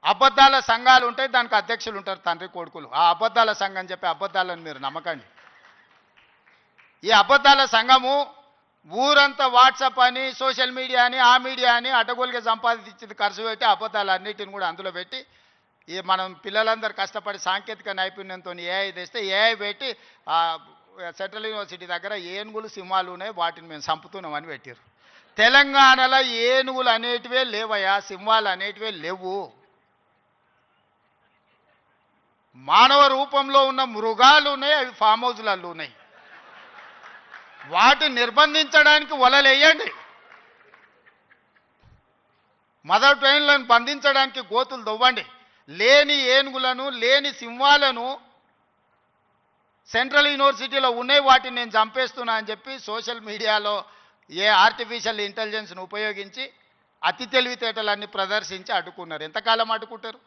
అబద్ధాల సంఘాలు ఉంటాయి, దానికి అధ్యక్షులు ఉంటారు, తండ్రి కొడుకులు. ఆ అబద్ధాల సంఘం చెప్పి అబద్ధాలను మీరు నమ్మకండి. ఈ అబద్ధాల సంఘము ఊరంతా వాట్సాప్ అని, సోషల్ మీడియా అని, ఆ మీడియా అని అడ్డగోలుగా సంపాదించింది ఖర్చు పెట్టి అబద్ధాలన్నిటిని కూడా అందులో పెట్టి ఈ మనం పిల్లలందరూ కష్టపడి సాంకేతిక నైపుణ్యంతో ఏఐ తెస్తే ఏఐ పెట్టి సెంట్రల్ యూనివర్సిటీ దగ్గర ఏనుగులు సింహాలు ఉన్నాయి, వాటిని మేము చంపుతున్నామని పెట్టారు. తెలంగాణలో ఏనుగులు అనేటివే లేవయా, సింహాలు అనేటివే లేవు. మానవ రూపంలో ఉన్న మృగాలు ఉన్నాయి, అవి ఫామ్ హౌస్లలో ఉన్నాయి. వాటిని నిర్బంధించడానికి వలలేయండి, మదర్ ట్రైన్లను బంధించడానికి గోతులు దొవ్వండి. లేని ఏనుగులను, లేని సింహాలను సెంట్రల్ యూనివర్సిటీలో ఉన్నాయి, వాటిని నేను చంపేస్తున్నా అని చెప్పి సోషల్ మీడియాలో ఆర్టిఫిషియల్ ఇంటెలిజెన్స్ను ఉపయోగించి అతి తెలివితేటలన్నీ ప్రదర్శించి అడ్డుకున్నారు. ఎంతకాలం అడ్డుకుంటారు?